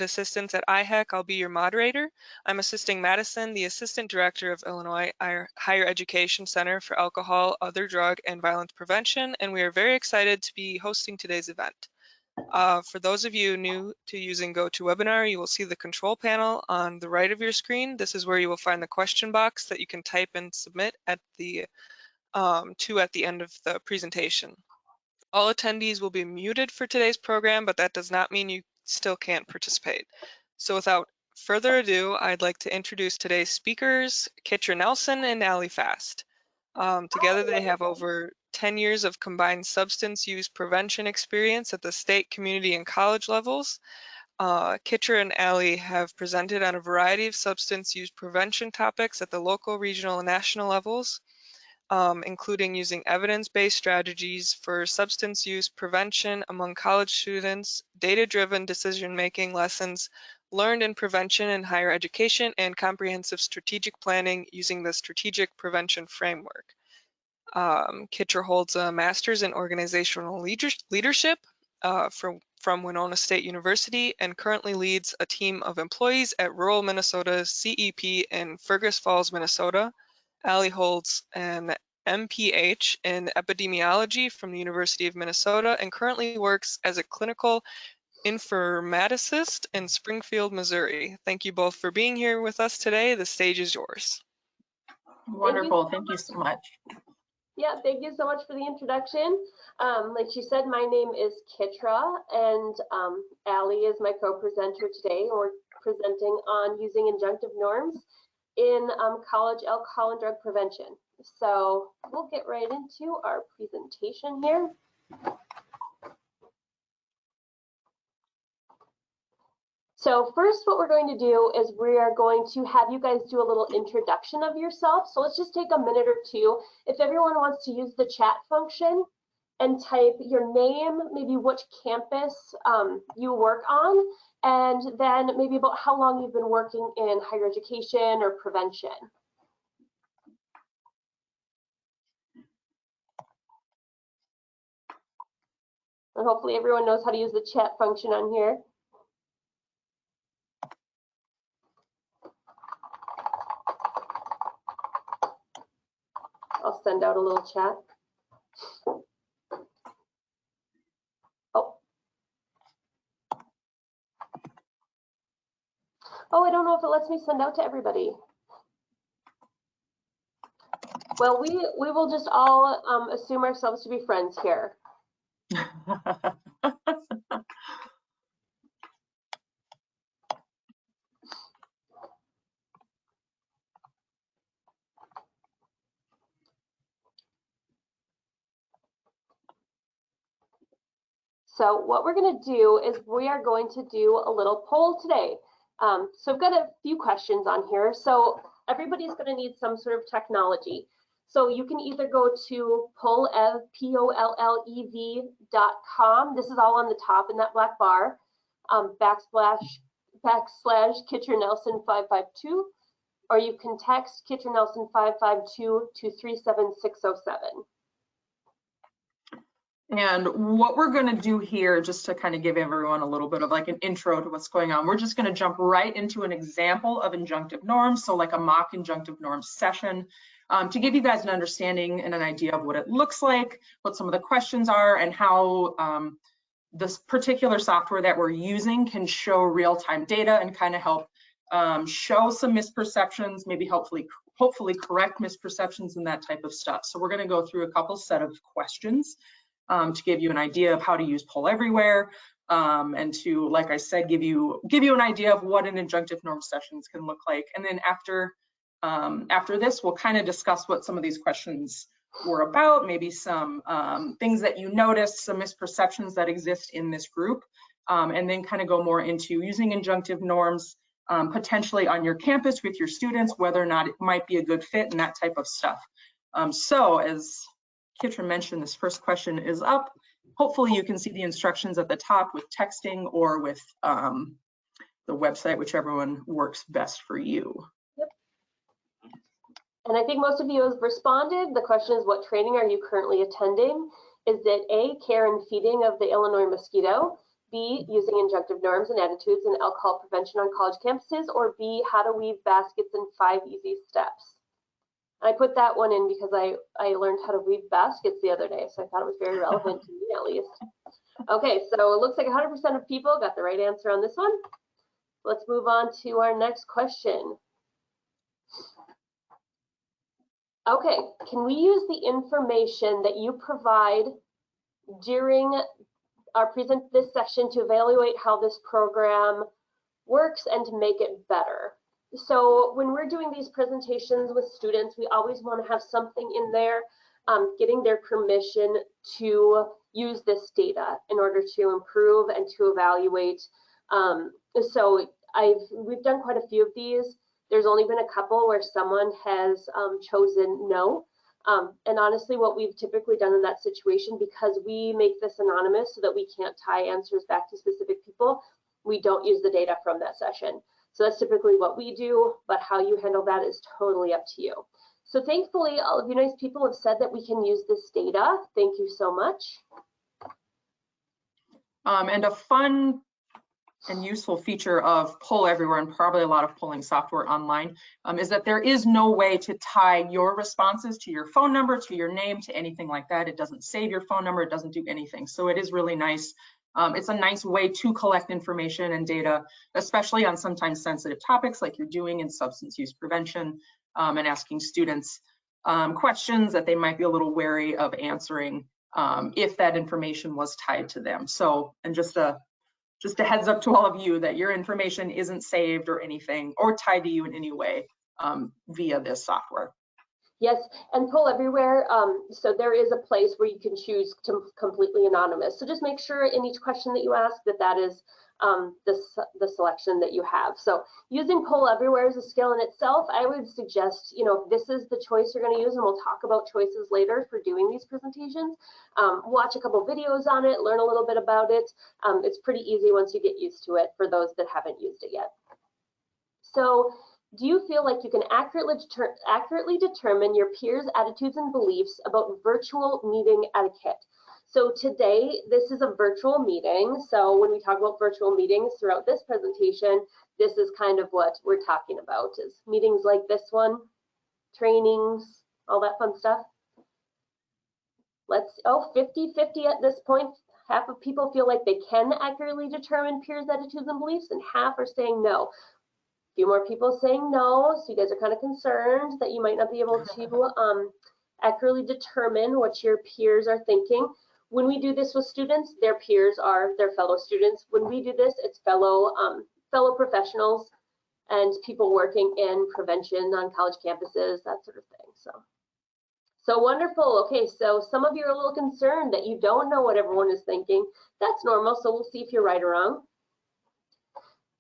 Assistance at IHEC. I'll be your moderator. I'm assisting Madison, the Assistant Director of Illinois Higher Education Center for Alcohol, Other Drug, and Violence Prevention, and we are very excited to be hosting today's event. For those of you new to using GoToWebinar, you will see the control panel on the right of your screen. This is where you will find the question box that you can type and submit at the at the end of the presentation. All attendees will be muted for today's program, but that does not mean you still can't participate. So without further ado, I'd like to introduce today's speakers, Kitra Nelson and Allie Fast. Together they have over 10 years of combined substance use prevention experience at the state, community, and college levels. Kitra and Allie have presented on a variety of substance use prevention topics at the local, regional, and national levels, including using evidence-based strategies for substance use prevention among college students, data-driven decision-making lessons learned in prevention in higher education, and comprehensive strategic planning using the Strategic Prevention Framework. Kitra holds a master's in organizational leadership from Winona State University and currently leads a team of employees at rural Minnesota CEP in Fergus Falls, Minnesota. Allie holds an MPH in epidemiology from the University of Minnesota and currently works as a clinical informaticist in Springfield, Missouri. Thank you both for being here with us today. The stage is yours. Wonderful. Thank you so much. Yeah, thank you so much for the introduction. Like she said, my name is Kitra, and Allie is my co-presenter today. We're presenting on using injunctive norms in college alcohol and drug prevention. So we'll get right into our presentation here. So first, what we're going to do is we are going to have you guys do a little introduction of yourself. So let's just take a minute or two. If everyone wants to use the chat function and type your name, maybe which campus you work on, and then maybe about how long you've been working in higher education or prevention. And hopefully everyone knows how to use the chat function on here. I'll send out a little chat. Oh, I don't know if it lets me send out to everybody. Well, we will just all assume ourselves to be friends here. So what we're going to do is we are going to do a little poll today. So I've got a few questions on here. So everybody's going to need some sort of technology. So you can either go to pollev.com. This is all on the top in that black bar. // Kitra Nelson 552, or you can text Kitra Nelson 552 to 37607. And what we're going to do here, just to kind of give everyone a little bit of like an intro to what's going on, we're just going to jump right into an example of injunctive norms, so like a mock injunctive norms session, to give you guys an understanding and an idea of what it looks like, what some of the questions are, and how this particular software that we're using can show real-time data and kind of help show some misperceptions, maybe hopefully correct misperceptions and that type of stuff. So we're going to go through a couple set of questions to give you an idea of how to use Poll Everywhere, and to, like I said, give you an idea of what an injunctive norm sessions can look like. And then after this, we'll kind of discuss what some of these questions were about, maybe some things that you noticed, some misperceptions that exist in this group, and then kind of go more into using injunctive norms potentially on your campus with your students, whether or not it might be a good fit and that type of stuff. So as Kitra mentioned, this first question is up. Hopefully you can see the instructions at the top with texting or with the website, whichever one works best for you. Yep. And I think most of you have responded. The question is, what training are you currently attending? Is it A, care and feeding of the Illinois mosquito, B, using injunctive norms and attitudes in alcohol prevention on college campuses, or B, how to weave baskets in 5 easy steps. I put that one in because I learned how to weave baskets the other day, so I thought it was very relevant to me at least. Okay, so it looks like 100% of people got the right answer on this one. Let's move on to our next question. Okay, can we use the information that you provide during this section to evaluate how this program works and to make it better? So when we're doing these presentations with students, we always want to have something in there getting their permission to use this data in order to improve and to evaluate. So we've done quite a few of these. There's only been a couple where someone has chosen no. And honestly, what we've typically done in that situation, because we make this anonymous so that we can't tie answers back to specific people, we don't use the data from that session. So that's typically what we do, but how you handle that is totally up to you. So thankfully, all of you nice people have said that we can use this data. Thank you so much. And a fun and useful feature of Poll Everywhere, and probably a lot of polling software online, is that there is no way to tie your responses to your phone number, to your name, to anything like that. It doesn't save your phone number, it doesn't do anything. So it is really nice. It's a nice way to collect information and data, especially on sometimes sensitive topics like you're doing in substance use prevention, and asking students questions that they might be a little wary of answering if that information was tied to them. So, and just a heads up to all of you that your information isn't saved or anything or tied to you in any way via this software. Yes, and Poll Everywhere, so there is a place where you can choose to completely anonymous. So just make sure in each question that you ask that is the selection that you have. So using Poll Everywhere as a skill in itself, I would suggest, you know, if this is the choice you're going to use, and we'll talk about choices later for doing these presentations, watch a couple videos on it, learn a little bit about it. It's pretty easy once you get used to it for those that haven't used it yet. So do you feel like you can accurately determine your peers' attitudes and beliefs about virtual meeting etiquette? So today, this is a virtual meeting. So when we talk about virtual meetings throughout this presentation, this is kind of what we're talking about, is meetings like this one, trainings, all that fun stuff. Let's, 50-50 at this point. Half of people feel like they can accurately determine peers' attitudes and beliefs, and half are saying no. Few more people saying no, so you guys are kind of concerned that you might not be able to accurately determine what your peers are thinking. When we do this with students, their peers are their fellow students. When we do this, it's fellow professionals and people working in prevention on college campuses, that sort of thing. So wonderful. Okay, so some of you are a little concerned that you don't know what everyone is thinking. That's normal, so we'll see if you're right or wrong.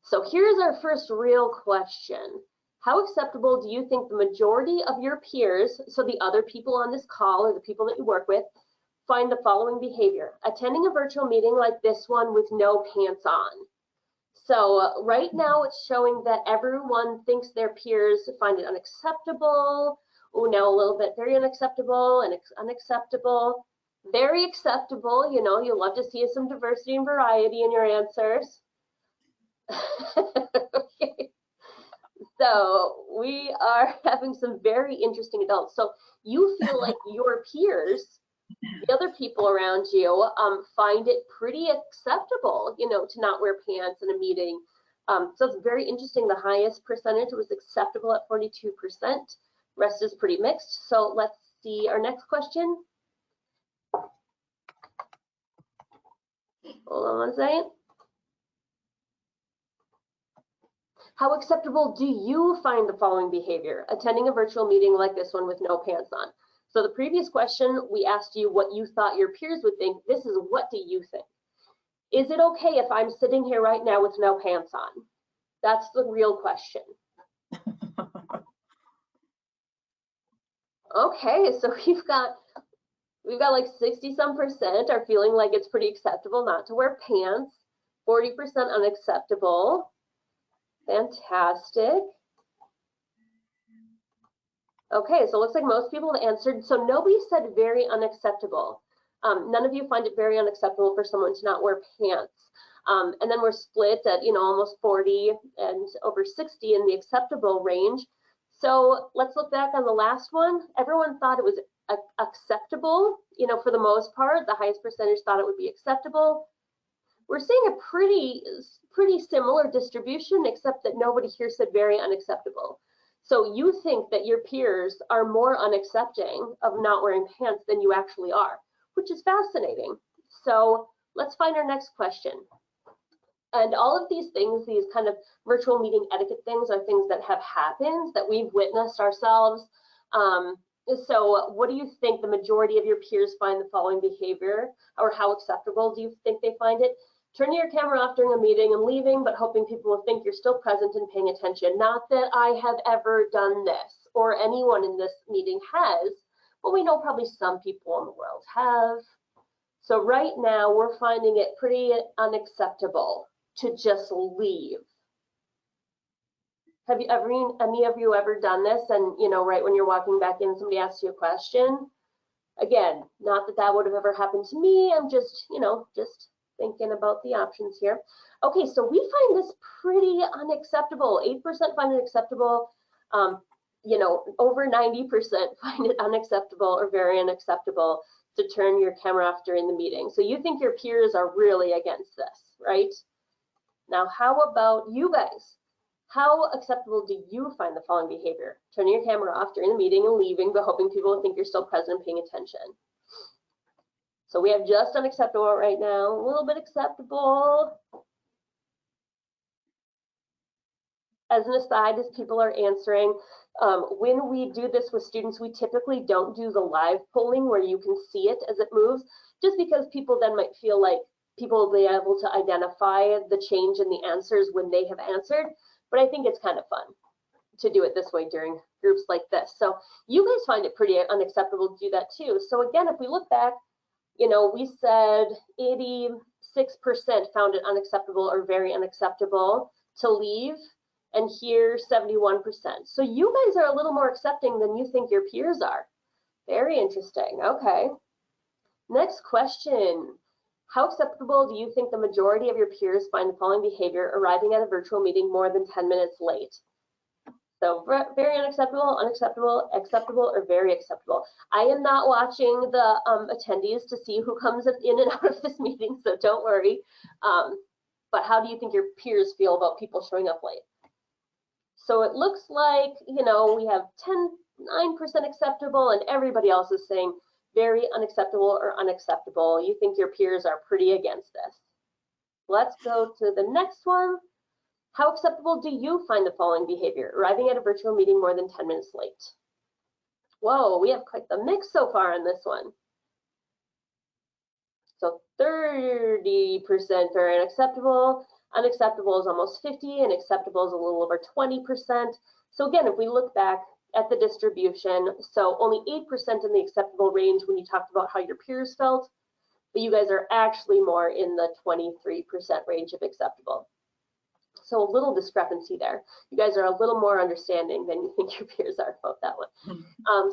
So here's our first real question. How acceptable do you think the majority of your peers, so the other people on this call or the people that you work with, find the following behavior? Attending a virtual meeting like this one with no pants on. So right now it's showing that everyone thinks their peers find it unacceptable. Oh, now a little bit very unacceptable and unacceptable. Very acceptable, you know, you'll love to see some diversity and variety in your answers. Okay. So we are having some very interesting adults. So you feel like your peers, the other people around you, find it pretty acceptable, you know, to not wear pants in a meeting. So it's very interesting. The highest percentage was acceptable at 42%. Rest is pretty mixed. So let's see our next question. Hold on one second. How acceptable do you find the following behavior? Attending a virtual meeting like this one with no pants on. So the previous question, we asked you what you thought your peers would think. This is, what do you think? Is it okay if I'm sitting here right now with no pants on? That's the real question. Okay, so we've got like 60-some% are feeling like it's pretty acceptable not to wear pants. 40% unacceptable. Fantastic. Okay, so it looks like most people have answered. So nobody said very unacceptable. None of you find it very unacceptable for someone to not wear pants. And then we're split at, almost 40 and over 60 in the acceptable range. So let's look back on the last one. Everyone thought it was acceptable, for the most part. The highest percentage thought it would be acceptable. We're seeing a pretty similar distribution, except that nobody here said very unacceptable. So you think that your peers are more unaccepting of not wearing pants than you actually are, which is fascinating. So let's find our next question. And all of these things, these kind of virtual meeting etiquette things, are things that have happened, that we've witnessed ourselves. So what do you think the majority of your peers find the following behavior, or how acceptable do you think they find it? Turning your camera off during a meeting and leaving, but hoping people will think you're still present and paying attention. Not that I have ever done this, or anyone in this meeting has, but we know probably some people in the world have. So right now, we're finding it pretty unacceptable to just leave. Have you ever, any of you ever done this? And, right when you're walking back in, somebody asks you a question. Again, not that that would have ever happened to me. I'm just, just thinking about the options here. Okay, so we find this pretty unacceptable. 8% find it acceptable. Over 90% find it unacceptable or very unacceptable to turn your camera off during the meeting. So you think your peers are really against this, right? Now, how about you guys? How acceptable do you find the following behavior? Turning your camera off during the meeting and leaving, but hoping people will think you're still present and paying attention. So we have just unacceptable right now, a little bit acceptable. As an aside, as people are answering, when we do this with students, we typically don't do the live polling where you can see it as it moves, just because people then might feel like people will be able to identify the change in the answers when they have answered. But I think it's kind of fun to do it this way during groups like this. So you guys find it pretty unacceptable to do that too. So again, if we look back, we said 86% found it unacceptable or very unacceptable to leave, and here 71%. So you guys are a little more accepting than you think your peers are. Very interesting. Okay. Next question. How acceptable do you think the majority of your peers find the following behavior, arriving at a virtual meeting more than 10 minutes late? So very unacceptable, unacceptable, acceptable, or very acceptable. I am not watching the attendees to see who comes in and out of this meeting, so don't worry. But how do you think your peers feel about people showing up late? So it looks like, we have 9% acceptable, and everybody else is saying very unacceptable or unacceptable. You think your peers are pretty against this. Let's go to the next one. How acceptable do you find the following behavior? Arriving at a virtual meeting more than 10 minutes late. Whoa, we have quite the mix so far on this one. So 30% very unacceptable. Unacceptable is almost 50, and acceptable is a little over 20%. So again, if we look back at the distribution, so only 8% in the acceptable range when you talked about how your peers felt, but you guys are actually more in the 23% range of acceptable. So a little discrepancy there. You guys are a little more understanding than you think your peers are about that one.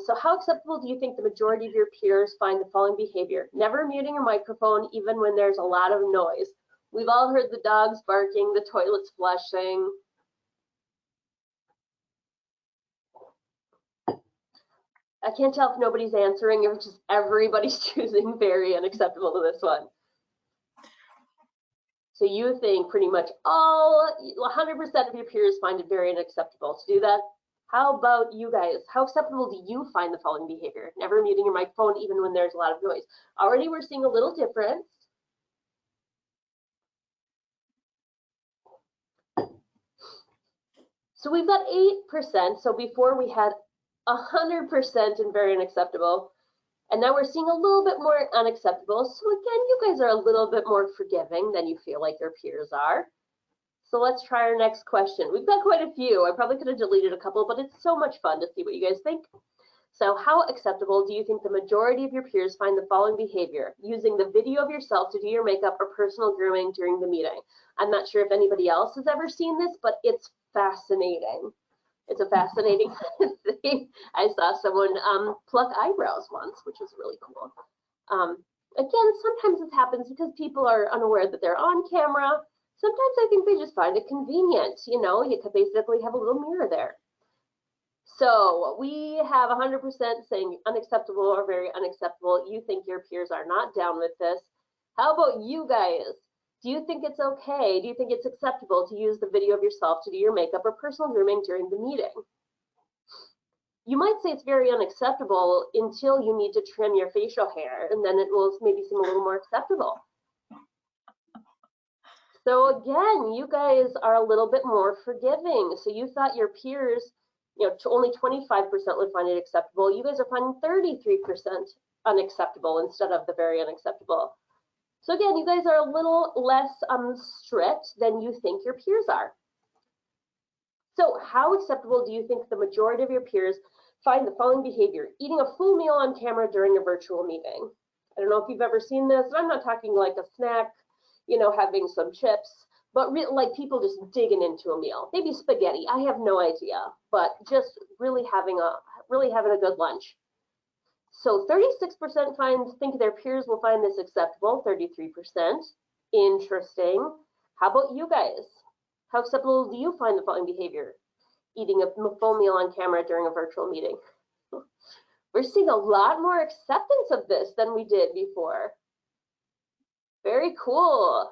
So how acceptable do you think the majority of your peers find the following behavior? Never muting your microphone even when there's a lot of noise. We've all heard the dogs barking, the toilets flushing. I can't tell if nobody's answering, if just everybody's choosing very unacceptable to this one. So you think pretty much 100% of your peers find it very unacceptable to do that. How about you guys? How acceptable do you find the following behavior? Never muting your microphone even when there's a lot of noise. Already we're seeing a little difference. So we've got 8%. So before we had 100% and very unacceptable. And now we're seeing a little bit more unacceptable. So again, you guys are a little bit more forgiving than you feel like your peers are. So let's try our next question. We've got quite a few. I probably could have deleted a couple, but it's so much fun to see what you guys think. So how acceptable do you think the majority of your peers find the following behavior? Using the video of yourself to do your makeup or personal grooming during the meeting. I'm not sure if anybody else has ever seen this, but it's fascinating. It's a fascinating thing. I saw someone pluck eyebrows once, which was really cool. Again, sometimes this happens because people are unaware that they're on camera. Sometimes I think they just find it convenient. You know, you could basically have a little mirror there. So we have 100% saying unacceptable or very unacceptable. You think your peers are not down with this. How about you guys? Do you think it's okay? Do you think it's acceptable to use the video of yourself to do your makeup or personal grooming during the meeting? You might say it's very unacceptable until you need to trim your facial hair, and then it will maybe seem a little more acceptable. So again, you guys are a little bit more forgiving. So you thought your peers, you know, only 25% would find it acceptable. You guys are finding 33% unacceptable instead of the very unacceptable. So again, you guys are a little less strict than you think your peers are. So how acceptable do you think the majority of your peers find the following behavior? Eating a full meal on camera during a virtual meeting. I don't know if you've ever seen this. I'm not talking like a snack, you know, having some chips, but like people just digging into a meal. Maybe spaghetti. I have no idea, but just really having a good lunch. So 36% think their peers will find this acceptable. 33%. Interesting. How about you guys? How acceptable do you find the following behavior? Eating a full meal on camera during a virtual meeting. We're seeing a lot more acceptance of this than we did before. Very cool.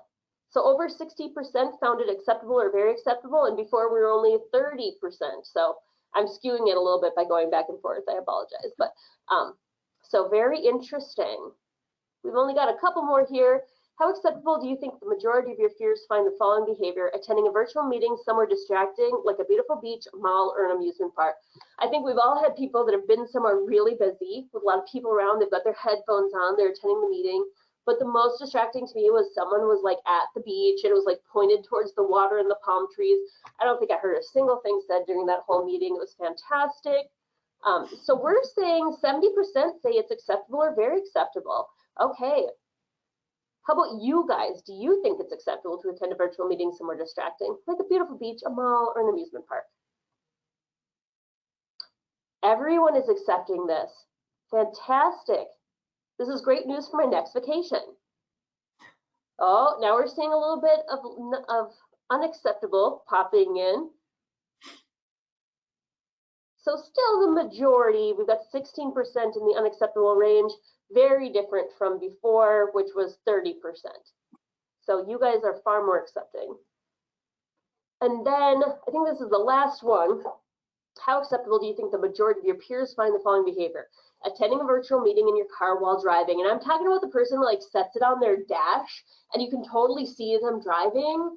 So over 60% found it acceptable or very acceptable, and before we were only 30%. So I'm skewing it a little bit by going back and forth. I apologize, but so very interesting. We've only got a couple more here. How acceptable do you think the majority of your peers find the following behavior? Attending a virtual meeting somewhere distracting, like a beautiful beach, mall, or an amusement park. I think we've all had people that have been somewhere really busy with a lot of people around. They've got their headphones on, they're attending the meeting. But the most distracting to me was someone was like at the beach and it was like pointed towards the water and the palm trees. I don't think I heard a single thing said during that whole meeting. It was fantastic. So we're saying 70% say it's acceptable or very acceptable. Okay. How about you guys? Do you think it's acceptable to attend a virtual meeting somewhere distracting, like a beautiful beach, a mall, or an amusement park? Everyone is accepting this. Fantastic. This is great news for my next vacation. Oh, now we're seeing a little bit of unacceptable popping in. So still the majority, we've got 16% in the unacceptable range, very different from before, which was 30%. So you guys are far more accepting. And then I think this is the last one. How acceptable do you think the majority of your peers find the following behavior? Attending a virtual meeting in your car while driving. And I'm talking about the person who like sets it on their dash and you can totally see them driving,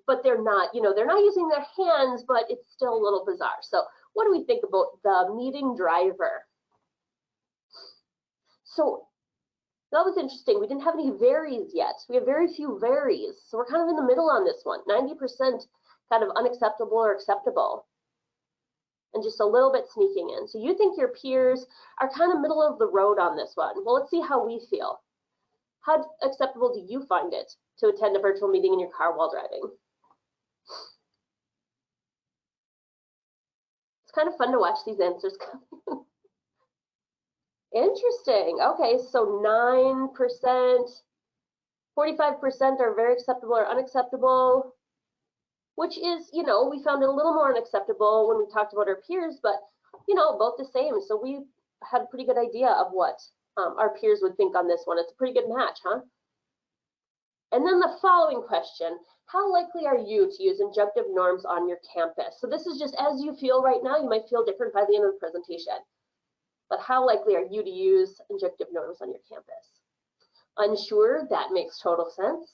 but they're not, you know, they're not using their hands, but it's still a little bizarre. So what do we think about the meeting driver? So that was interesting. We didn't have any varies yet. We have very few varies. So we're kind of in the middle on this one. 90% kind of unacceptable or acceptable. And just a little bit sneaking in. So you think your peers are kind of middle of the road on this one. Well, let's see how we feel. How acceptable do you find it to attend a virtual meeting in your car while driving? It's kind of fun to watch these answers come. Interesting. Okay, so 9%, 45% are very acceptable or unacceptable, which is, you know, we found it a little more unacceptable when we talked about our peers, but, you know, both the same. So we had a pretty good idea of what our peers would think on this one. It's a pretty good match, huh? And then the following question, how likely are you to use injunctive norms on your campus? So this is just as you feel right now. You might feel different by the end of the presentation. But how likely are you to use injunctive norms on your campus? Unsure? That makes total sense.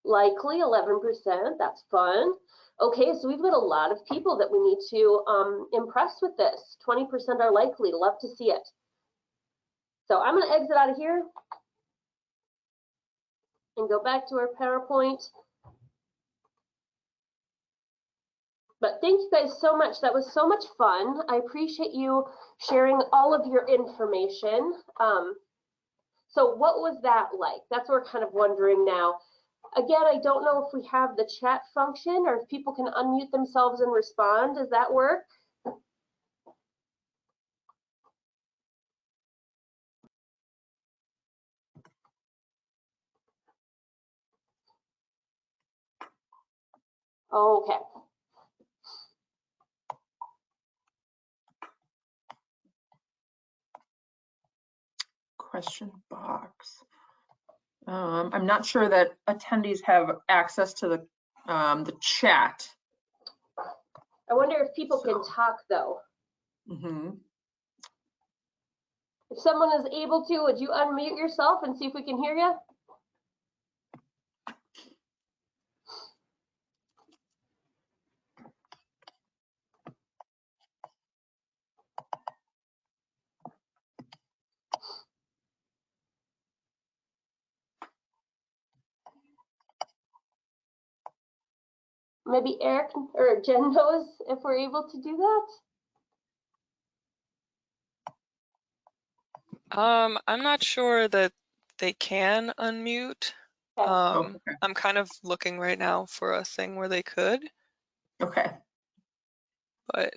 Likely, 11%, that's fun. Okay, so we've got a lot of people that we need to impress with this. 20% are likely, love to see it. So I'm gonna exit out of here and go back to our PowerPoint. But thank you guys so much. That was so much fun. I appreciate you sharing all of your information. So what was that like? That's what we're kind of wondering now. Again, I don't know if we have the chat function or if people can unmute themselves and respond. Does that work? Okay. Question box. I'm not sure that attendees have access to the chat. I wonder if people can talk though. If someone is able to, would you unmute yourself and see if we can hear you? Maybe Eric or Jen knows if we're able to do that. I'm not sure that they can unmute. Okay. Okay. I'm kind of looking right now for a thing where they could, Okay. but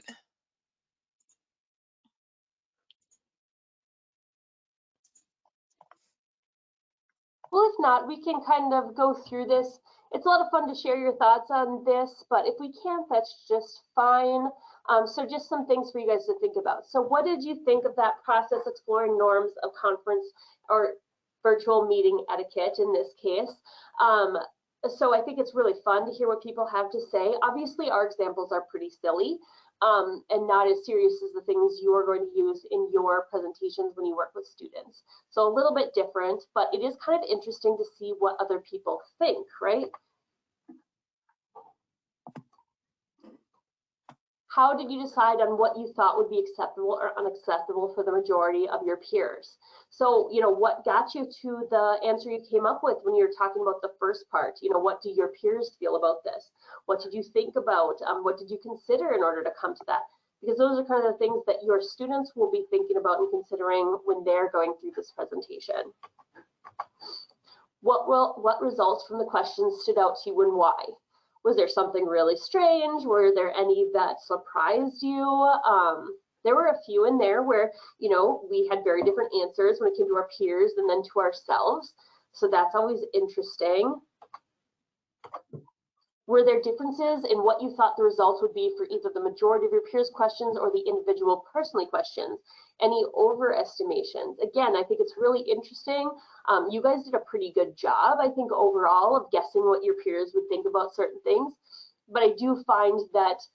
Well, if not, we can kind of go through this. It's a lot of fun to share your thoughts on this, but if we can't, that's just fine. So just some things for you guys to think about. So what did you think of that process exploring norms of conference or virtual meeting etiquette in this case? So I think it's really fun to hear what people have to say. Obviously, our examples are pretty silly and not as serious as the things you are going to use in your presentations when you work with students. So a little bit different, but it is kind of interesting to see what other people think, right? How did you decide on what you thought would be acceptable or unacceptable for the majority of your peers? So, you know, what got you to the answer you came up with when you were talking about the first part? You know, what do your peers feel about this? What did you think about? What did you consider in order to come to that? Because those are kind of the things that your students will be thinking about and considering when they're going through this presentation. What results from the questions stood out to you and why? Was there something really strange? Were there any that surprised you? There were a few in there where, you know, we had very different answers when it came to our peers and then to ourselves. So that's always interesting. Were there differences in what you thought the results would be for either the majority of your peers' questions or the individual personally questions? Any overestimations? Again, I think it's really interesting. You guys did a pretty good job, I think, overall of guessing what your peers would think about certain things. But I do find that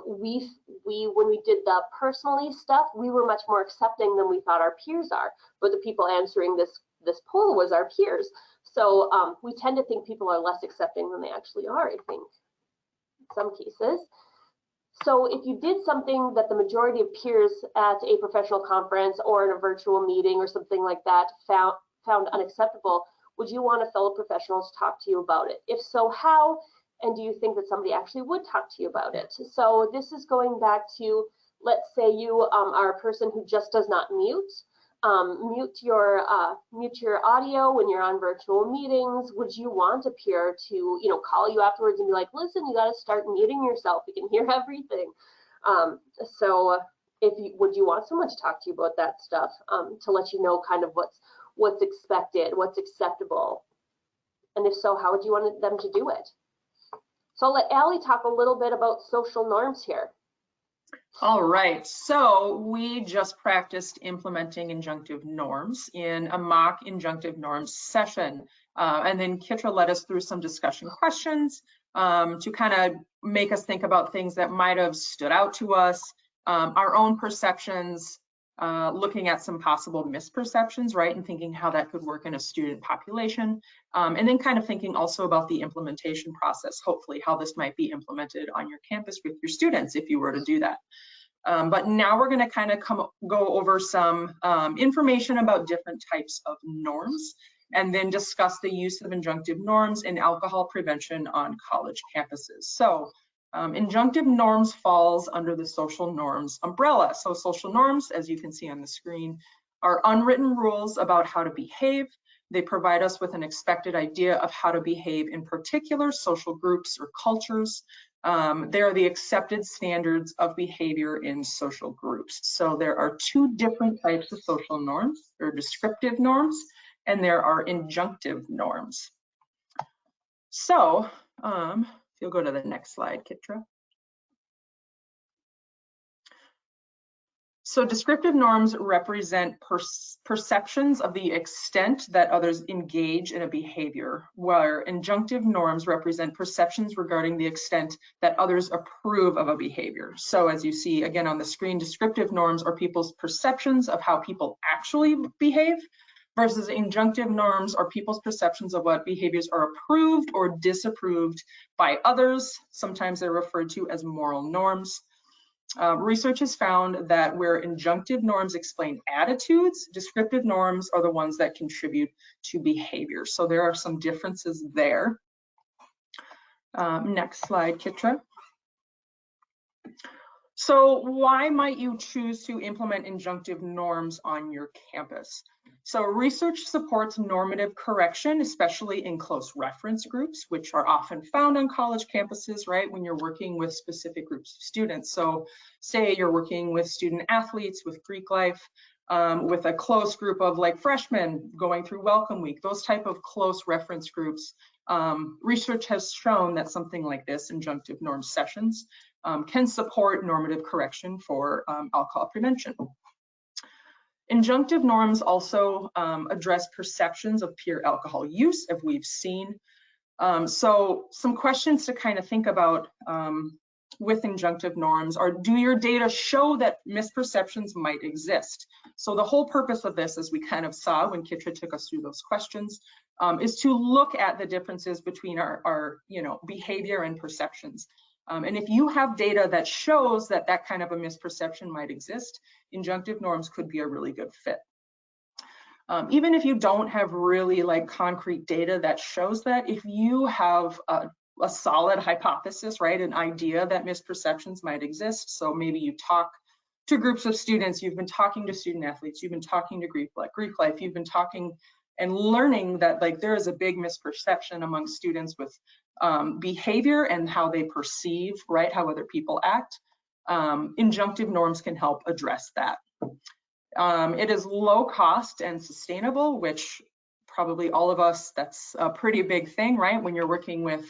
when we did the personally stuff, we were much more accepting than we thought our peers are. But the people answering this poll was our peers. So we tend to think people are less accepting than they actually are, I think, in some cases. So if you did something that the majority of peers at a professional conference or in a virtual meeting or something like that found unacceptable, would you want a fellow professional to talk to you about it? If so, how? And do you think that somebody actually would talk to you about it? So this is going back to, let's say you are a person who just does not mute. Mute your audio when you're on virtual meetings. Would you want a peer to, you know, call you afterwards and be like, listen, you got to start muting yourself, we can hear everything? Would you want someone to talk to you about that stuff, to let you know kind of what's expected, what's acceptable? And if so, how would you want them to do it? So I'll let Allie talk a little bit about social norms here. All right, so we just practiced implementing injunctive norms in a mock injunctive norms session. And then Kitra led us through some discussion questions to kind of make us think about things that might have stood out to us, our own perceptions, looking at some possible misperceptions, right, and thinking how that could work in a student population. And then kind of thinking also about the implementation process, hopefully how this might be implemented on your campus with your students if you were to do that. But now we're going to kind of go over some information about different types of norms and then discuss the use of injunctive norms in alcohol prevention on college campuses. So injunctive norms falls under the social norms umbrella. So social norms, as you can see on the screen, are unwritten rules about how to behave. They provide us with an expected idea of how to behave in particular social groups or cultures. They are the accepted standards of behavior in social groups. So there are two different types of social norms. There are descriptive norms and there are injunctive norms. So if If you'll go to the next slide, Kitra. So descriptive norms represent perceptions of the extent that others engage in a behavior, where injunctive norms represent perceptions regarding the extent that others approve of a behavior. So as you see again on the screen, descriptive norms are people's perceptions of how people actually behave, versus injunctive norms are people's perceptions of what behaviors are approved or disapproved by others. Sometimes they're referred to as moral norms. Research has found that where injunctive norms explain attitudes, descriptive norms are the ones that contribute to behavior. So there are some differences there. Next slide, Kitra. So why might you choose to implement injunctive norms on your campus? So research supports normative correction, especially in close reference groups, which are often found on college campuses, right, when you're working with specific groups of students. So say you're working with student athletes, with Greek life, with a close group of like freshmen going through Welcome Week, those type of close reference groups. Research has shown that something like this, injunctive norm sessions, can support normative correction for alcohol prevention. Injunctive norms also address perceptions of peer alcohol use, as we've seen. So some questions to kind of think about with injunctive norms are, do your data show that misperceptions might exist? So the whole purpose of this, as we kind of saw when Kitra took us through those questions, is to look at the differences between our behavior and perceptions. And if you have data that shows that that kind of a misperception might exist, injunctive norms could be a really good fit. Even if you don't have really like concrete data that shows that, if you have a solid hypothesis, right, an idea that misperceptions might exist, so maybe you talk to groups of students, you've been talking to student athletes, you've been talking to Greek life, you've been talking and learning that like there is a big misperception among students with behavior and how they perceive, right, how other people act. Injunctive norms can help address that. It is low cost and sustainable, which probably all of us, that's a pretty big thing, right? When you're working with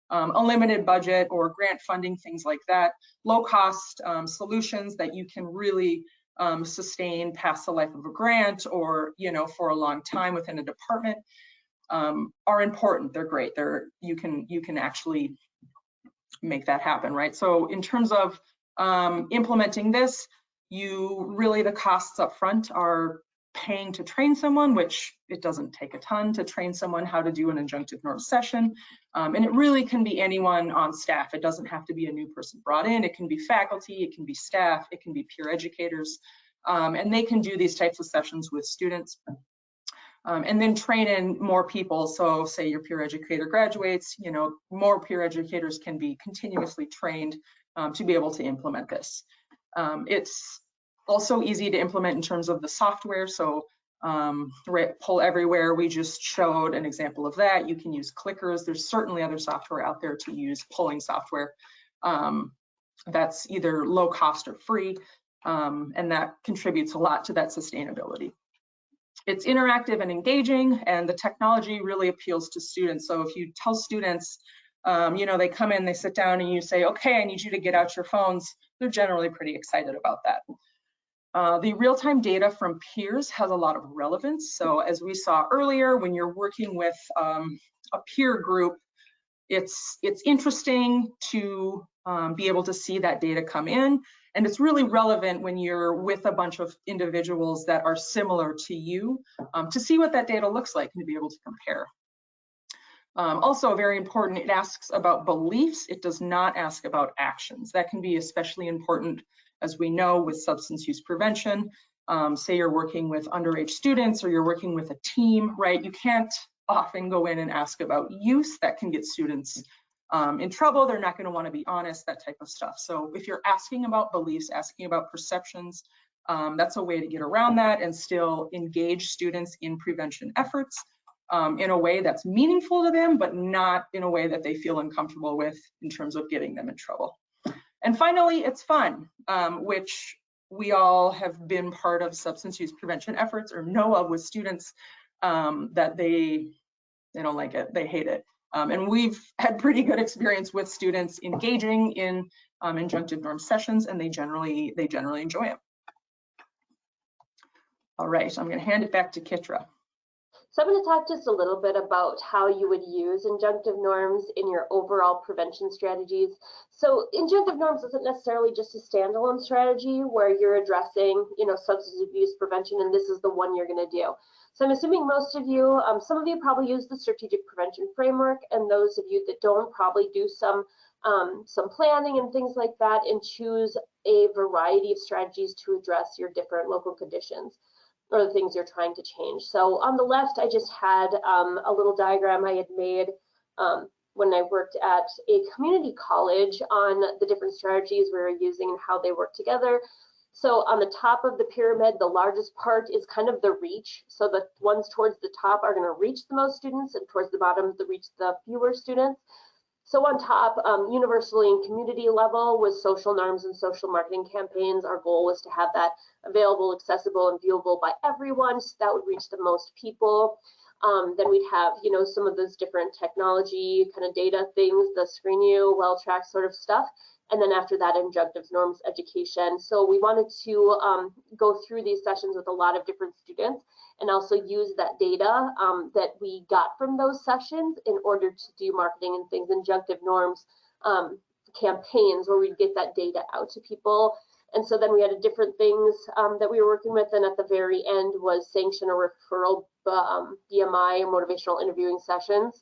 a limited budget or grant funding, things like that. Low cost solutions that you can really sustain past the life of a grant or, for a long time within a department are important. They're great. You can actually make that happen, right? So in terms of implementing this, the costs up front are paying to train someone, which it doesn't take a ton to train someone how to do an injunctive norm session. And it really can be anyone on staff. It doesn't have to be a new person brought in. It can be faculty, it can be staff, it can be peer educators. And they can do these types of sessions with students. And then train in more people. So say your peer educator graduates, more peer educators can be continuously trained to be able to implement this. It's also easy to implement in terms of the software. So Pull Everywhere, we just showed an example of that. You can use clickers. There's certainly other software out there to use, polling software. That's either low cost or free. And that contributes a lot to that sustainability. It's interactive and engaging, and the technology really appeals to students. So if you tell students, they come in, they sit down, and you say, okay, I need you to get out your phones, they're generally pretty excited about that. The real-time data from peers has a lot of relevance. So as we saw earlier, when you're working with a peer group, it's interesting to be able to see that data come in. And it's really relevant when you're with a bunch of individuals that are similar to you to see what that data looks like and to be able to compare. Also very important, it asks about beliefs. It does not ask about actions. That can be especially important, as we know, with substance use prevention. Say you're working with underage students or you're working with a team, right? You can't often go in and ask about use. That can get students in trouble. They're not going to want to be honest, that type of stuff. So if you're asking about beliefs, asking about perceptions, that's a way to get around that and still engage students in prevention efforts in a way that's meaningful to them, but not in a way that they feel uncomfortable with in terms of getting them in trouble. And finally, it's fun, which we all have been part of substance use prevention efforts or know of with students that they don't like it, they hate it. And we've had pretty good experience with students engaging in injunctive norm sessions, and they generally enjoy it. All right, I'm going to hand it back to Kitra. So I'm going to talk just a little bit about how you would use injunctive norms in your overall prevention strategies. So injunctive norms isn't necessarily just a standalone strategy where you're addressing, substance abuse prevention, and this is the one you're going to do. So I'm assuming most of you, some of you probably use the strategic prevention framework, and those of you that don't probably do some planning and things like that, and choose a variety of strategies to address your different local conditions or the things you're trying to change. So on the left, I just had a little diagram I had made when I worked at a community college on the different strategies we were using and how they work together. So on the top of the pyramid, the largest part is kind of the reach. So the ones towards the top are going to reach the most students, and towards the bottom, reach the fewer students. So on top, universally and community level with social norms and social marketing campaigns, our goal was to have that available, accessible, and viewable by everyone. So that would reach the most people. Then we'd have, some of those different technology kind of data things, the screen you, well-tracked sort of stuff. And then after that, injunctive norms education. So we wanted to go through these sessions with a lot of different students and also use that data that we got from those sessions in order to do marketing and things, injunctive norms campaigns where we'd get that data out to people. And so then we had different things that we were working with, and at the very end was sanction or referral BMI, motivational interviewing sessions,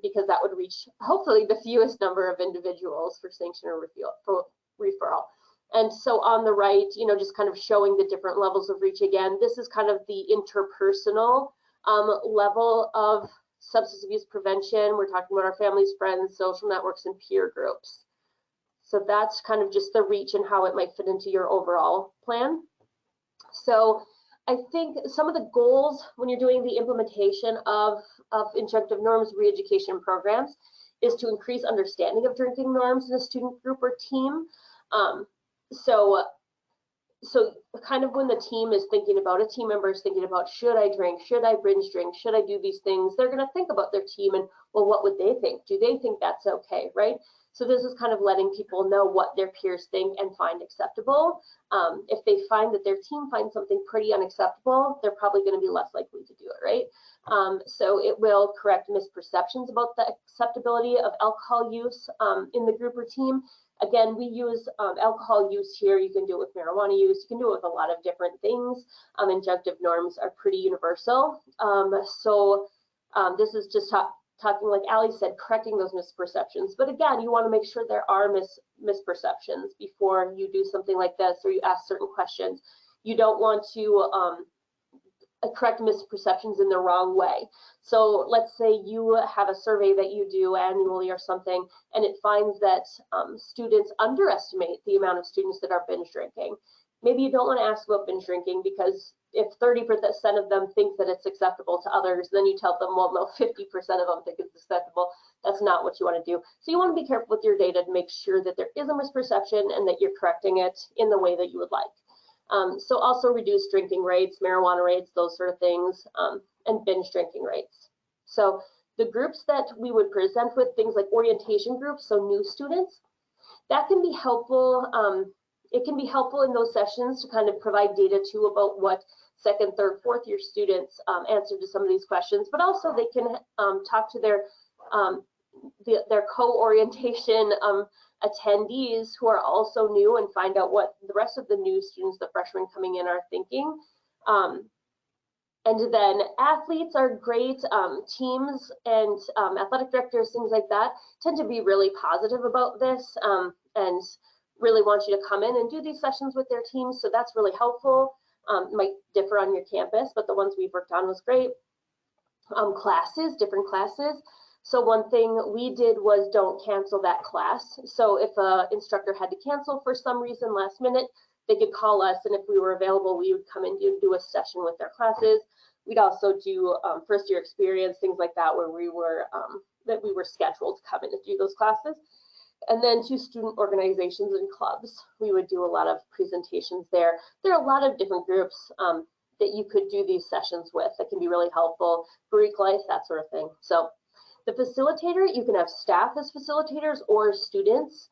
because that would reach hopefully the fewest number of individuals for sanction or referral. And so on the right, just kind of showing the different levels of reach again. This is kind of the interpersonal level of substance abuse prevention. We're talking about our families, friends, social networks, and peer groups. So that's kind of just the reach and how it might fit into your overall plan. So I think some of the goals when you're doing the implementation of injunctive norms re-education programs is to increase understanding of drinking norms in a student group or team. So kind of when the team is thinking about, a team member is thinking about, should I drink, should I binge drink, should I do these things, they're going to think about their team and, well, what would they think? Do they think that's okay, right? So this is kind of letting people know what their peers think and find acceptable. If they find that their team finds something pretty unacceptable, they're probably going to be less likely to do it, right? So it will correct misperceptions about the acceptability of alcohol use in the group or team. Again, we use alcohol use here. You can do it with marijuana use. You can do it with a lot of different things. Injunctive norms are pretty universal. This is just talking, like Ali said, correcting those misperceptions. But again, you want to make sure there are misperceptions before you do something like this or you ask certain questions. You don't want to correct misperceptions in the wrong way. So let's say you have a survey that you do annually or something, and it finds that students underestimate the amount of students that are binge drinking. Maybe you don't want to ask about binge drinking because if 30% of them think that it's acceptable to others, then you tell them, well, no, 50% of them think it's acceptable. That's not what you want to do. So you want to be careful with your data to make sure that there is a misperception and that you're correcting it in the way that you would like. So also reduce drinking rates, marijuana rates, those sort of things, and binge drinking rates. So the groups that we would present with, things like orientation groups, so new students, that can be helpful. It can be helpful in those sessions to kind of provide data too about what second, third, fourth year students answer to some of these questions, but also they can talk to their co-orientation attendees who are also new and find out what the rest of the new students, the freshmen coming in, are thinking. And then athletes are great. Teams and athletic directors, things like that, tend to be really positive about this and really want you to come in and do these sessions with their teams. So that's really helpful. Might differ on your campus, but the ones we've worked on was great. Classes, different classes. So one thing we did was don't cancel that class. So if an instructor had to cancel for some reason last minute, they could call us, and if we were available, we would come and do a session with their classes. We'd also do first year experience, things like that, where we were scheduled to come in and do those classes. And then to student organizations and clubs, we would do a lot of presentations there. There are a lot of different groups that you could do these sessions with that can be really helpful. Greek life, that sort of thing. So The facilitator, you can have staff as facilitators or students.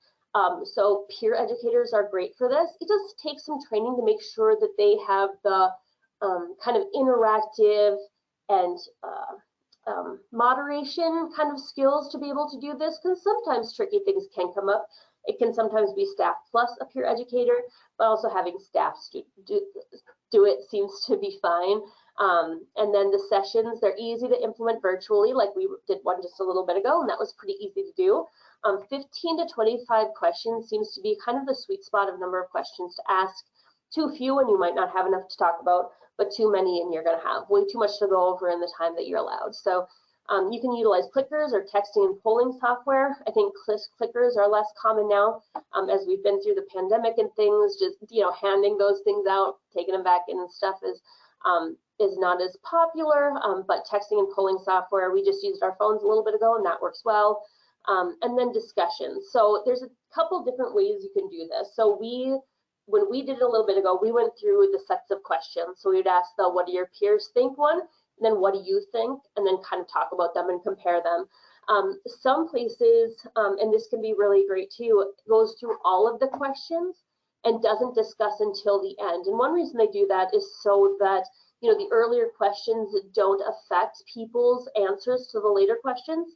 So peer educators are great for this. It does take some training to make sure that they have the kind of interactive and moderation kind of skills to be able to do this, because sometimes tricky things can come up. It can sometimes be staff plus a peer educator, but also having staff do it seems to be fine. And then the sessions, they're easy to implement virtually, like we did one just a little bit ago, and that was pretty easy to do. 15 to 25 questions seems to be kind of the sweet spot of number of questions to ask. Too few and you might not have enough to talk about, but too many and you're going to have way too much to go over in the time that you're allowed. So you can utilize clickers or texting and polling software. I think clickers are less common now as we've been through the pandemic and things. Just handing those things out, taking them back in and stuff is not as popular. But texting and polling software, we just used our phones a little bit ago and that works well. And then discussions. So there's a couple different ways you can do this. So when we did it a little bit ago, we went through the sets of questions. So we'd ask the what do your peers think one, and then what do you think, and then kind of talk about them and compare them. Some places, and this can be really great too, goes through all of the questions and doesn't discuss until the end. And one reason they do that is so that the earlier questions don't affect people's answers to the later questions.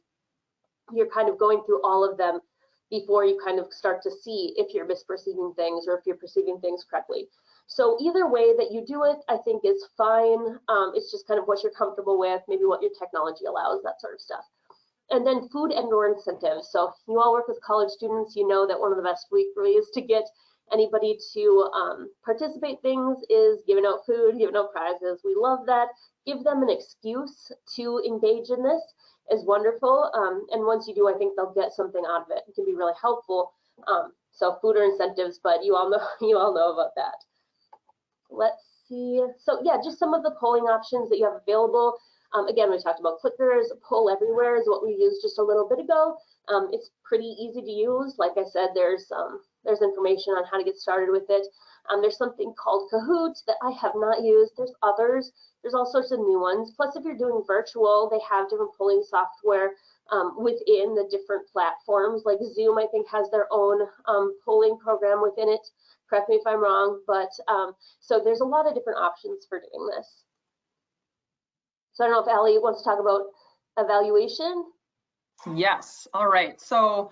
You're kind of going through all of them before you kind of start to see if you're misperceiving things or if you're perceiving things correctly. So either way that you do it, I think is fine. It's just kind of what you're comfortable with, maybe what your technology allows, that sort of stuff. And then food and/or incentives. So you all work with college students, you know that one of the best ways to get anybody to participate things is giving out food, giving out prizes. We love that. Give them an excuse to engage in this is wonderful. And once you do, I think they'll get something out of it. It can be really helpful. So food or incentives, but you all know about that. Let's see. So yeah, just some of the polling options that you have available. Again, we talked about clickers. Poll everywhere is what we used just a little bit ago. It's pretty easy to use. Like I said, there's information on how to get started with it. There's something called Kahoot that I have not used. There's others. There's all sorts of new ones. Plus, if you're doing virtual, they have different polling software within the different platforms. Like Zoom, I think, has their own polling program within it. Correct me if I'm wrong, but so there's a lot of different options for doing this. So I don't know if Allie wants to talk about evaluation. Yes. All right. So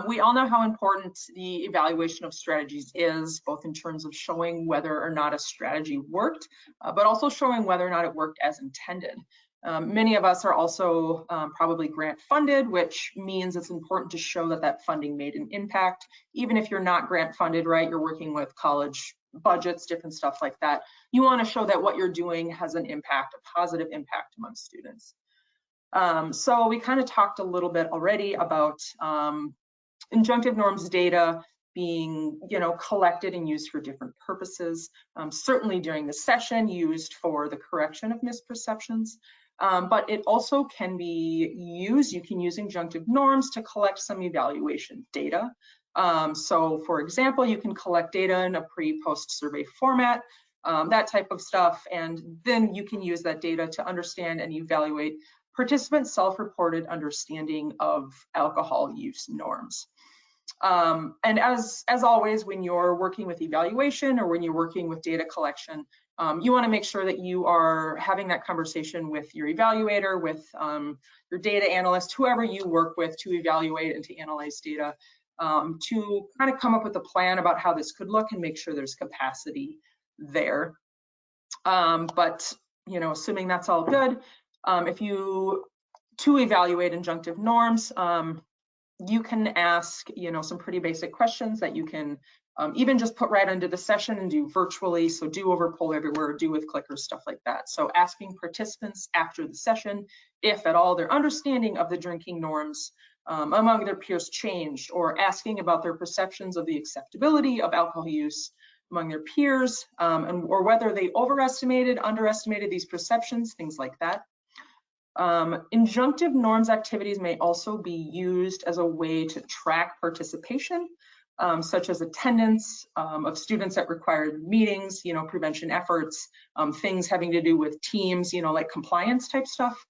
we all know how important the evaluation of strategies is, both in terms of showing whether or not a strategy worked, but also showing whether or not it worked as intended. Many of us are also probably grant funded, which means it's important to show that that funding made an impact. Even if you're not grant funded, right, you're working with college budgets, different stuff like that. You want to show that what you're doing has an impact, a positive impact among students. So we kind of talked a little bit already about injunctive norms data being, collected and used for different purposes. Certainly during the session, used for the correction of misperceptions, but it also can be used. You can use injunctive norms to collect some evaluation data. So, for example, you can collect data in a pre-post survey format, that type of stuff, and then you can use that data to understand and evaluate participants' self-reported understanding of alcohol use norms. And as always, when you're working with evaluation or when you're working with data collection, you want to make sure that you are having that conversation with your evaluator, with your data analyst, whoever you work with to evaluate and to analyze data, to kind of come up with a plan about how this could look and make sure there's capacity there. But assuming that's all good, to evaluate injunctive norms, you can ask, some pretty basic questions that you can even just put right into the session and do virtually. So do over poll everywhere, do with clickers, stuff like that. So asking participants after the session, if at all their understanding of the drinking norms among their peers changed, or asking about their perceptions of the acceptability of alcohol use among their peers, or whether they overestimated, underestimated these perceptions, things like that. Injunctive norms activities may also be used as a way to track participation, such as attendance of students at required meetings, prevention efforts, things having to do with teams, like compliance type stuff.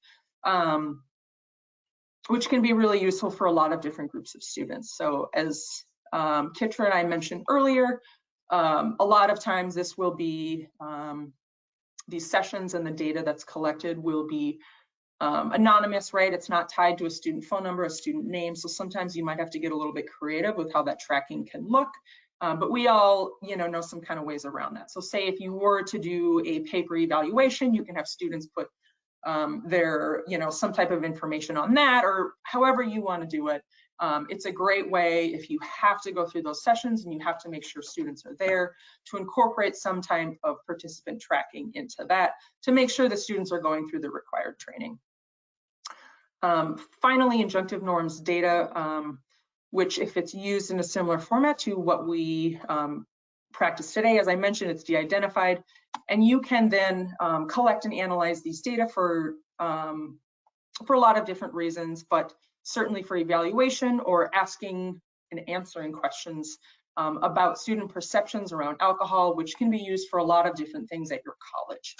which can be really useful for a lot of different groups of students. So as Kitra and I mentioned earlier, a lot of times this will be, these sessions and the data that's collected will be anonymous, right? It's not tied to a student phone number, a student name. So sometimes you might have to get a little bit creative with how that tracking can look. But we all, know some kind of ways around that. So say if you were to do a paper evaluation, you can have students put their, some type of information on that, or however you want to do it. It's a great way if you have to go through those sessions and you have to make sure students are there to incorporate some type of participant tracking into that to make sure the students are going through the required training. Finally, injunctive norms data, which if it's used in a similar format to what we practice today, as I mentioned, it's de-identified, and you can then collect and analyze these data for a lot of different reasons, but certainly for evaluation or asking and answering questions about student perceptions around alcohol, which can be used for a lot of different things at your college.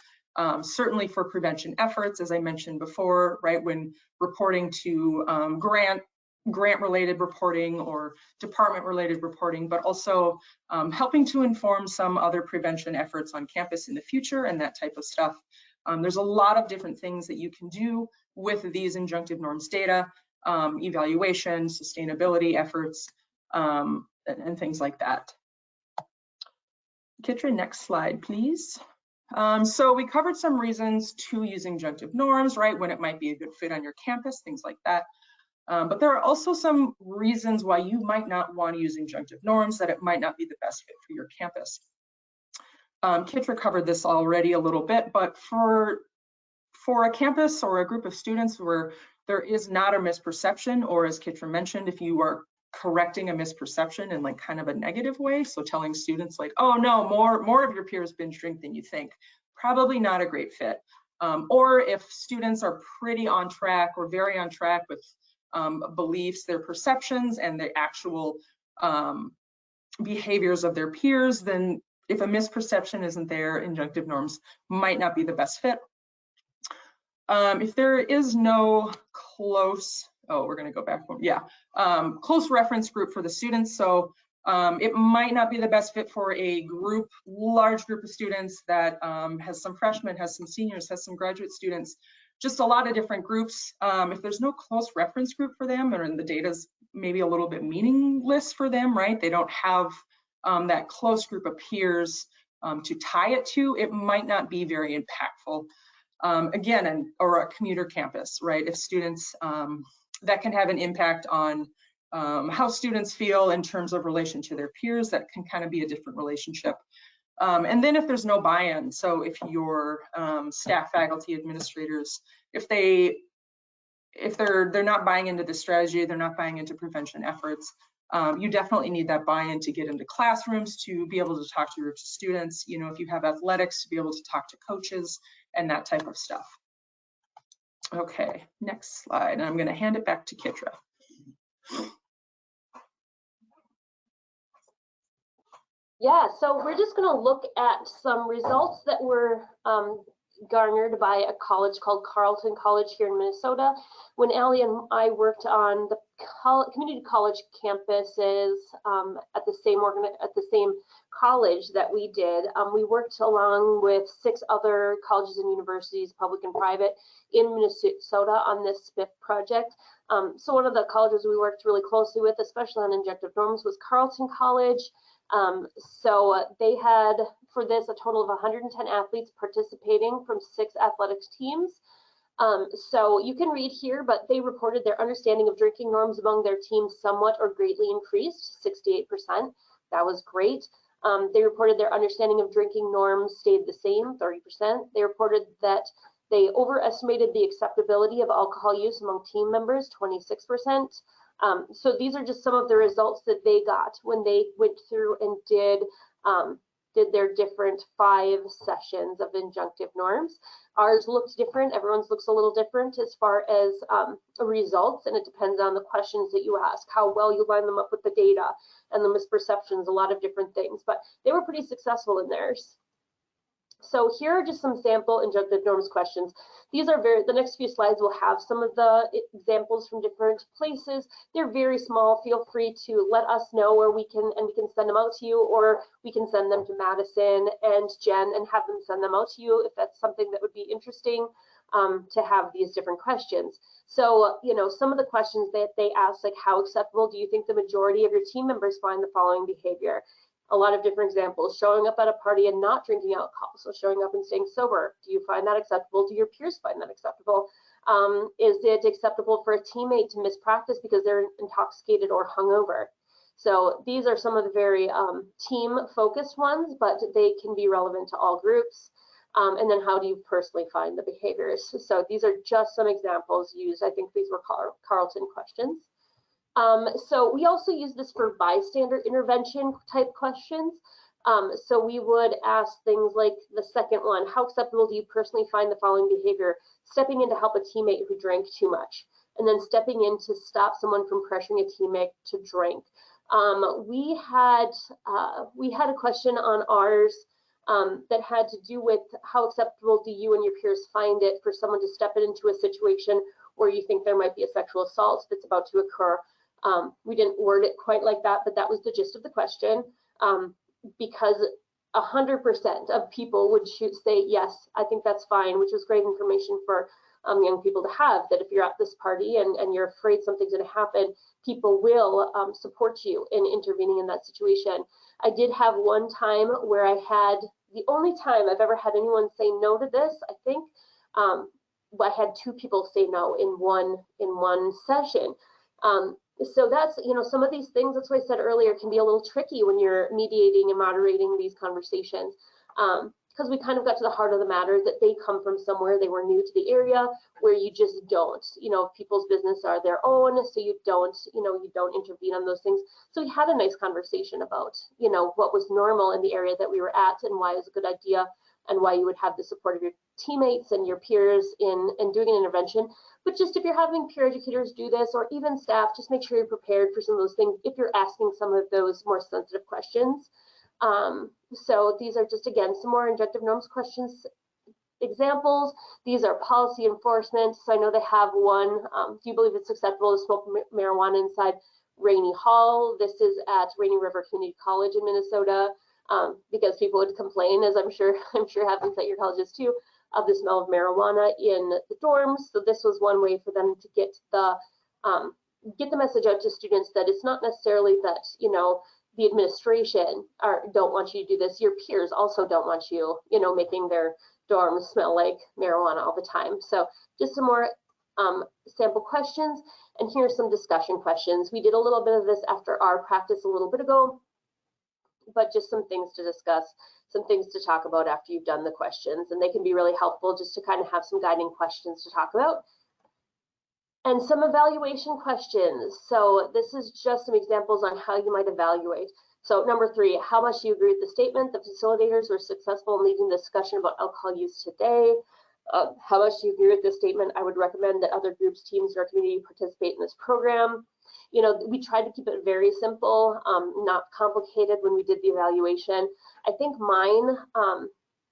Certainly for prevention efforts, as I mentioned before, right, when reporting to grant-related reporting or department-related reporting, but also helping to inform some other prevention efforts on campus in the future and that type of stuff. There's a lot of different things that you can do with these injunctive norms data, evaluation, sustainability efforts, and things like that. Kitra, next slide, please. So we covered some reasons to use injunctive norms, right, when it might be a good fit on your campus, things like that. But there are also some reasons why you might not want to use injunctive norms, that it might not be the best fit for your campus. Kitra covered this already a little bit, but for a campus or a group of students where there is not a misperception, or as Kitra mentioned, if you are correcting a misperception in like kind of a negative way, so telling students like, oh no, more of your peers binge drink than you think, probably not a great fit. Or if students are pretty on track or very on track with beliefs, their perceptions, and the actual behaviors of their peers, then if a misperception isn't there, injunctive norms might not be the best fit. If there is no close, we're going to go back one, close reference group for the students, so it might not be the best fit for a large group of students that has some freshmen, has some seniors, has some graduate students, just a lot of different groups. If there's no close reference group for them, and the data's maybe a little bit meaningless for them, right? They don't have that close group of peers to tie it to, it might not be very impactful. Again, or a commuter campus, right? If students, that can have an impact on how students feel in terms of relation to their peers, that can kind of be a different relationship. And then if there's no buy-in, so if your staff, faculty, administrators, if they're not buying into the strategy, they're not buying into prevention efforts, you definitely need that buy-in to get into classrooms, to be able to talk to groups of students, if you have athletics, to be able to talk to coaches and that type of stuff. Okay, next slide, and I'm going to hand it back to Kitra. Yeah, so we're just going to look at some results that were garnered by a college called Carleton College here in Minnesota. When Allie and I worked on the community college campuses at the same college that we did, we worked along with 6 other colleges and universities, public and private, in Minnesota on this SPIF project. So one of the colleges we worked really closely with, especially on injunctive norms, was Carleton College. So they had, for this, a total of 110 athletes participating from 6 athletics teams. So you can read here, but they reported their understanding of drinking norms among their teams somewhat or greatly increased, 68%. That was great. They reported their understanding of drinking norms stayed the same, 30%. They reported that they overestimated the acceptability of alcohol use among team members, 26%. So these are just some of the results that they got when they went through and did their different 5 sessions of injunctive norms. Ours looked different. Everyone's looks a little different as far as results, and it depends on the questions that you ask, how well you line them up with the data and the misperceptions, a lot of different things. But they were pretty successful in theirs. So here are just some sample injunctive norms questions. These are the next few slides will have some of the examples from different places. They're very small. Feel free to let us know, or we can send them out to you, or we can send them to Madison and Jen and have them send them out to you if that's something that would be interesting, to have these different questions. So, you know, some of the questions that they ask, like, how acceptable do you think the majority of your team members find the following behavior? A lot of different examples: showing up at a party and not drinking alcohol, so showing up and staying sober. Do you find that acceptable? Do your peers find that acceptable? Is it acceptable for a teammate to miss practice because they're intoxicated or hungover? So these are some of the very team-focused ones, but they can be relevant to all groups. And then how do you personally find the behaviors? So these are just some examples used. I think these were Carlton questions. So we also use this for bystander intervention type questions. So we would ask things like the second one: how acceptable do you personally find the following behavior? Stepping in to help a teammate who drank too much, and then stepping in to stop someone from pressuring a teammate to drink. We had a question on ours that had to do with how acceptable do you and your peers find it for someone to step into a situation where you think there might be a sexual assault that's about to occur. We didn't word it quite like that, but that was the gist of the question, because 100% of people would say, yes, I think that's fine, which was great information for young people to have, that if you're at this party and you're afraid something's going to happen, people will support you in intervening in that situation. I did have one time where I had, the only time I've ever had anyone say no to this, I think, I had 2 people say no in one session. So that's, you know, some of these things, that's what I said earlier, can be a little tricky when you're mediating and moderating these conversations, because we kind of got to the heart of the matter, that they come from somewhere, they were new to the area, where you just don't, you know, people's business are their own, so you don't, you know, you don't intervene on those things. So we had a nice conversation about, you know, what was normal in the area that we were at and why it was a good idea, and why you would have the support of your teammates and your peers in doing an intervention. But just if you're having peer educators do this, or even staff, just make sure you're prepared for some of those things if you're asking some of those more sensitive questions. So these are just, again, some more injunctive norms questions examples. These are policy enforcement. So I know they have one. Do you believe it's acceptable to smoke marijuana inside Rainy Hall? This is at Rainy River Community College in Minnesota, because people would complain, as I'm sure happens at your colleges too, of the smell of marijuana in the dorms. So this was one way for them to get the message out to students that it's not necessarily that, you know, the administration don't want you to do this. Your peers also don't want you, you know, making their dorms smell like marijuana all the time. So just some more sample questions, and here are some discussion questions. We did a little bit of this after our practice a little bit ago, but just some things to discuss, some things to talk about after you've done the questions, and they can be really helpful just to kind of have some guiding questions to talk about. And some evaluation questions. So this is just some examples on how you might evaluate. So number 3, how much do you agree with the statement the facilitators were successful in leading the discussion about alcohol use today? How much do you agree with this statement? I would recommend that other groups, teams, or community participate in this program. You know, we tried to keep it very simple, not complicated when we did the evaluation. I think mine,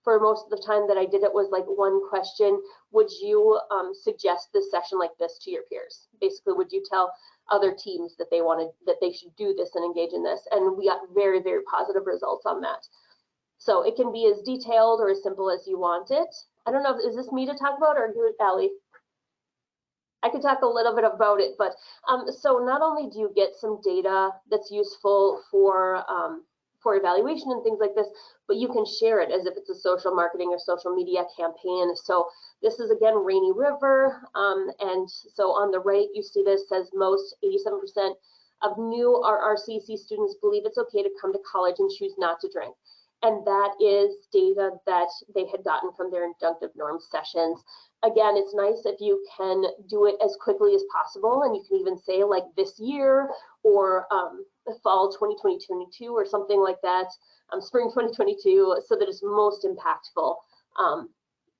for most of the time that I did it, was like one question: would you suggest this session like this to your peers? Basically, would you tell other teams that they should do this and engage in this? And we got very, very positive results on that. So it can be as detailed or as simple as you want it. I don't know, is this me to talk about, or Allie? I could talk a little bit about it, but so not only do you get some data that's useful for evaluation and things like this, but you can share it as if it's a social marketing or social media campaign. So this is, again, Rainy River, and so on the right you see this says most 87% of new RRCC students believe it's okay to come to college and choose not to drink. And that is data that they had gotten from their injunctive norm sessions. Again, it's nice if you can do it as quickly as possible, and you can even say like this year, or fall 2022 or something like that, spring 2022, so that it's most impactful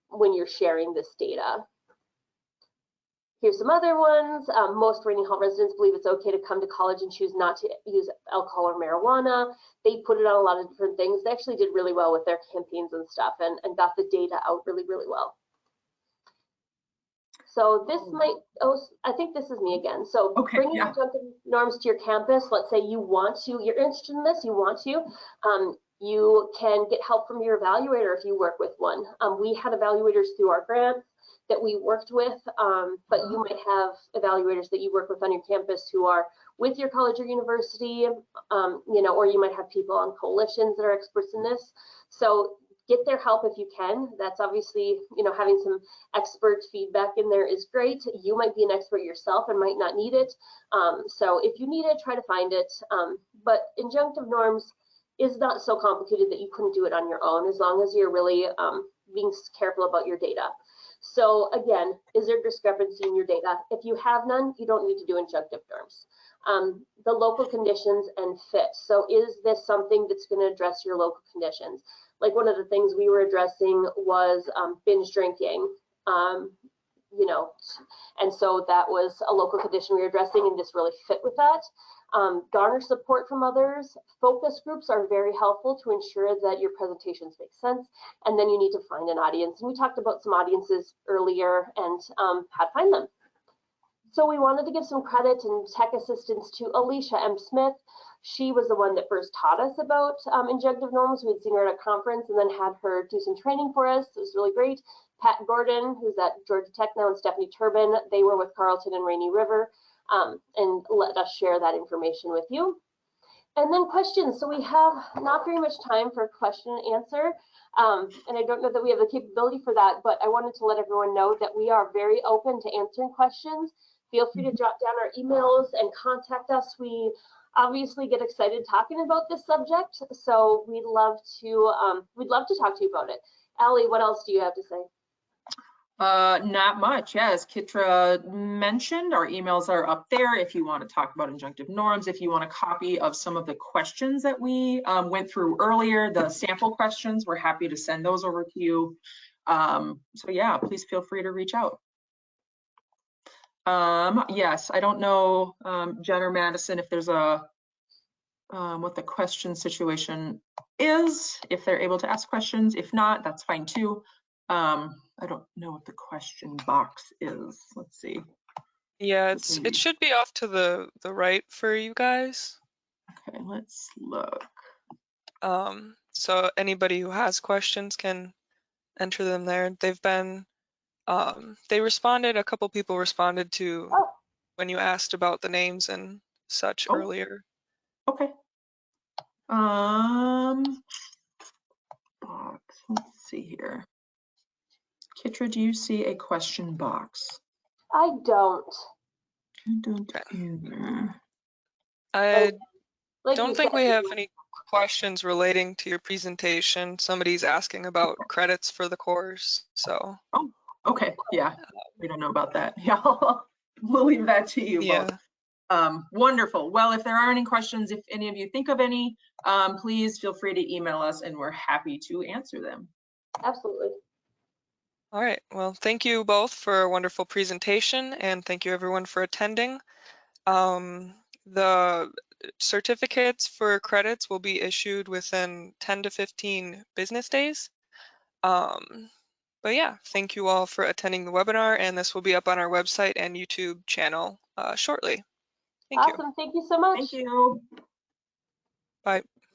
when you're sharing this data. Here's some other ones. Most Rainy Hall residents believe it's okay to come to college and choose not to use alcohol or marijuana. They put it on a lot of different things. They actually did really well with their campaigns and stuff, and got the data out really, really well. So this might, I think this is me again. So bringing injunctive norms to your campus, let's say you want to, you're interested in this, you want to, you can get help from your evaluator if you work with one. We had evaluators through our grants that we worked with, but you might have evaluators that you work with on your campus who are with your college or university, you know, or you might have people on coalitions that are experts in this. So get their help if you can. That's obviously, you know, having some expert feedback in there is great. You might be an expert yourself and might not need it. So if you need it, try to find it. But injunctive norms is not so complicated that you couldn't do it on your own, as long as you're really being careful about your data. So again, is there discrepancy in your data? If you have none, you don't need to do injunctive norms. The local conditions and fit. So is this something that's going to address your local conditions? Like one of the things we were addressing was binge drinking, you know, and so that was a local condition we were addressing, and this really fit with that. Garner support from others. Focus groups are very helpful to ensure that your presentations make sense, and then you need to find an audience. And we talked about some audiences earlier and how to find them. So we wanted to give some credit and tech assistance to Alicia M. Smith. She was the one that first taught us about injunctive norms. We'd seen her at a conference and then had her do some training for us. It was really great. Pat Gordon, who's at Georgia Tech now, and Stephanie Turbin, they were with Carleton and Rainy River, and let us share that information with you. And then questions. So we have not very much time for question and answer. And I don't know that we have the capability for that, but I wanted to let everyone know that we are very open to answering questions. Feel free to jot down our emails and contact us. We obviously get excited talking about this subject, so we'd love to talk to you about it. Allie, what else do you have to say? Not much. Yeah, as Kitra mentioned, our emails are up there if you want to talk about injunctive norms. If you want a copy of some of the questions that we went through earlier, the sample questions, we're happy to send those over to you. So yeah, please feel free to reach out. Yes, I don't know, Jen or Madison, if there's a what the question situation is, if they're able to ask questions. If not, that's fine too. I don't know what the question box is. Let's see. Yeah, it should be off to the right for you guys. Okay, let's look. So anybody who has questions can enter them there. They've been they responded, a couple people responded to when you asked about the names and such earlier. Okay. Box. Let's see here. Kitra, do you see a question box? I don't. I don't either. I like don't think we have any questions relating to your presentation. Somebody's asking about credits for the course, so. Oh, okay, yeah, we don't know about that. Yeah, we'll leave that to you both. Wonderful. Well, if there are any questions, if any of you think of any, please feel free to email us and we're happy to answer them. Absolutely. All right, well, thank you both for a wonderful presentation, and thank you everyone for attending. The certificates for credits will be issued within 10 to 15 business days. But yeah, thank you all for attending the webinar, and this will be up on our website and YouTube channel shortly. Thank you. Awesome, thank you so much. Thank you. Bye.